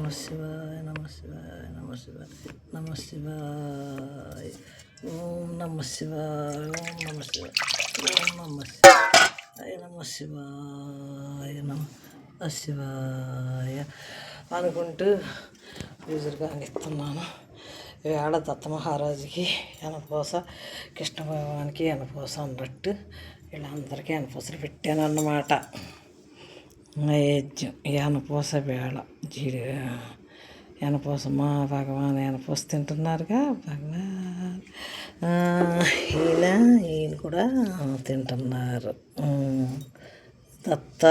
నమ శివాయ నమ శివాయ నమ శివాయ నమ శివాయ ఓం నమ శివాయ ఓం నమ శివాయ ఓం నమ శివాయ నమ శివాయ నమ శివాయ అనుకుంటూ పూజలుగా ఇస్తున్నాను. వేళ దత్త మహారాజుకి ఎనపోస, కృష్ణ భగవానికి ఎనపోస అన్నట్టు వీళ్ళందరికీ ఎనపోసలు పెట్టాను అన్నమాట. నైవేద్యం ఎనపోస వేళ ఎనపోస మా భగవాన్ ఎనపోస తింటున్నారుగా భగవాన్, ఈయన కూడా తింటున్నారు. దత్త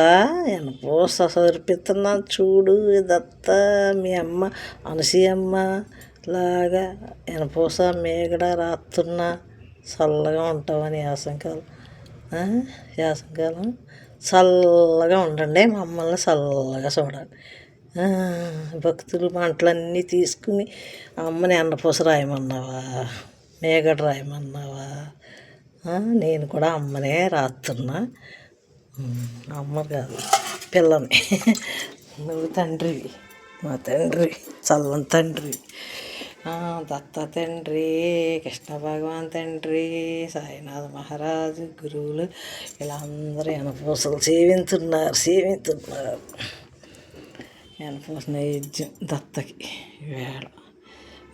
ఎనపోస సమర్పిస్తున్నాను చూడు దత్త, మీ అమ్మ అనసూయమ్మ లాగా ఎనపోస మేగడ రాస్తున్నా చల్లగా ఉంటామని యాసంకాలం చల్లగా ఉండండి, మమ్మల్ని చల్లగా చూడాలి. భక్తులు మంటలన్నీ తీసుకుని అమ్మని అన్నపూస రాయమన్నావా, మేగడ రాయమన్నావా? నేను కూడా అమ్మనే రాస్తున్నా, అమ్మ కాదు పిల్లని. నువ్వు తండ్రివి, మా తండ్రి, చల్లని తండ్రి, దత్త తండ్రి, కృష్ణ భగవాన్ తండ్రి, సాయినాథ మహారాజు గురువులు వీళ్ళందరూ ఎనపూసలు సేవింతున్నారు. ఎనపూస నైవేద్యం దత్తకి వేళ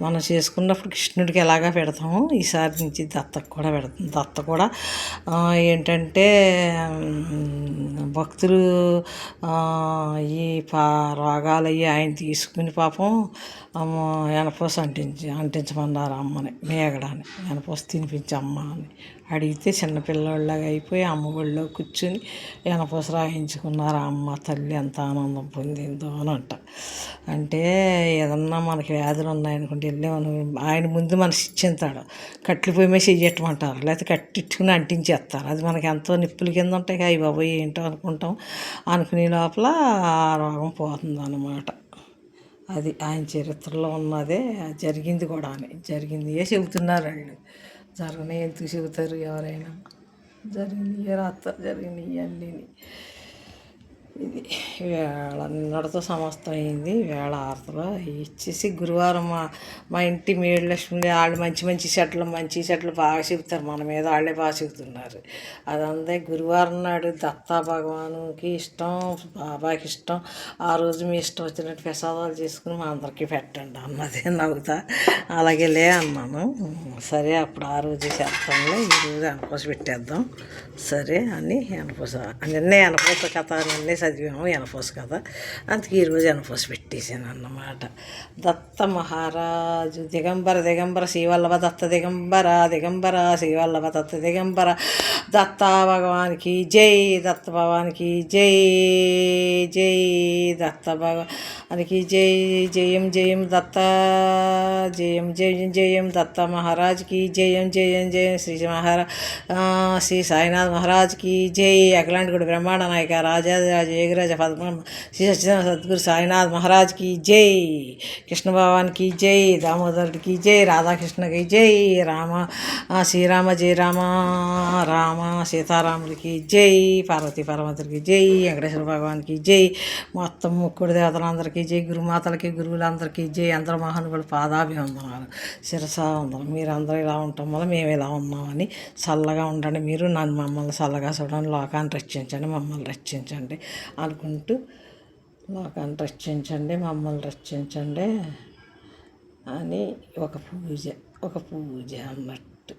మనం చేసుకున్నప్పుడు కృష్ణుడికి ఎలాగా పెడతాము, ఈసారి నుంచి దత్తకు కూడా పెడతాం. దత్త కూడా ఏంటంటే భక్తులు ఈ రోగాలు అయ్యి ఆయన తీసుకుని పాపం ఎనపూస అంటించమన్నారు అమ్మని, మేగడాని ఎనపూస తినిపించి అమ్మ అని అడిగితే చిన్నపిల్లలాగా అయిపోయి అమ్మ ఒళ్ళో కూర్చుని ఎనపూస రాయించుకున్నారు. అమ్మ తల్లి ఎంత ఆనందం పొందిందో అని అంటే ఏదన్నా మనకి వ్యాధులు ఉన్నాయనుకుంటే వెళ్ళి మనం ఆయన ముందు మనసి ఇచ్చేస్తాడు, కట్లు పొయ్యి మీద చెయ్యట్టమంటారు, లేకపోతే కట్టించుకుని అంటించేస్తారు. అది మనకి ఎంతో నిప్పుల కింద ఉంటాయి, అవి బాబోయ్ ఏంటో అనుకుంటాం, అనుకునే లోపల ఆ రోగం పోతుంది అన్నమాట. అది ఆయన చరిత్రలో ఉన్నదే, జరిగింది కూడా అని జరిగిందియే చెబుతున్నారు వాళ్ళు. జరగని ఎందుకు చెబుతారు ఎవరైనా, జరిగినయే రాస్తారు, జరిగినవి అన్నీ. ఇది వేళ నిన్నటితో సమస్తం అయింది. వేళ ఆరతలో ఇచ్చేసి గురువారం మా ఇంటి మేడలక్ష్మి వాళ్ళు మంచి చెట్లు బాగా చెబుతారు మన మీద, వాళ్ళే బాగా చెబుతున్నారు. అదంతా గురువారం నాడు దత్తా భగవానుకి ఇష్టం, బాబాకి ఇష్టం, ఆ రోజు మీ ఇష్టం వచ్చినట్టు ప్రసాదాలు చేసుకుని మా అందరికీ పెట్టండి అన్నది నవ్వుతా. అలాగేలే అన్నాను. సరే అప్పుడు ఆ రోజు చేస్తాంలే, ఈరోజు ఎనపూస పెట్టేద్దాం సరే అని ఎనపూస నిన్నే ఎనపూస కథ నిన్నే చదివాము, ఎనపూస కదా, అందుకే ఈరోజు ఎనపూస పెట్టేశాను అన్నమాట. దత్త మహారాజు దిగంబర శ్రీవల్లభ దత్త దిగంబర శ్రీవల్లభ దత్త దిగంబర దత్త భగవానికి జై, దత్త భగవానికి జై, జై దత్త భగవానికి జై, జయం దత్త, జయం దత్త మహారాజ్కి జయం శ్రీ సాయినాథ్ మహారాజ్కి జై, అఖిలాంటి బ్రహ్మాండ నాయక రాజాదిరాజ ఏకరాజ పద్మ శ్రీ సత్యనారాయణ సద్గురు సాయినాథ్ మహారాజ్కి జై, కృష్ణ భగవాన్కి జై, దామోదరుడికి జై, రాధాకృష్ణకి జై, శ్రీరామ జయ రామ సీతారాముడికి జై, పార్వతీ పరమతుడికి జై, వెంకటేశ్వర భగవాన్కి జై, మొత్తం ముక్కుడు దేవతలందరికీ జై, గురుమాతలకి గురువులందరికీ జై, అందరూ మహానుభులు పాదాభివందనాలు, శిరసావందనం. మీరందరూ ఇలా ఉండటం వల్ల మేము ఇలా ఉన్నామని చల్లగా ఉండండి, మీరు మమ్మల్ని చల్లగా చూడండి, లోకాన్ని రక్షించండి, మమ్మల్ని రక్షించండి అనుకుంటూ, లోకాన్ని రక్షించండి, మమ్మల్ని రక్షించండి అని ఒక పూజ అన్నట్టు.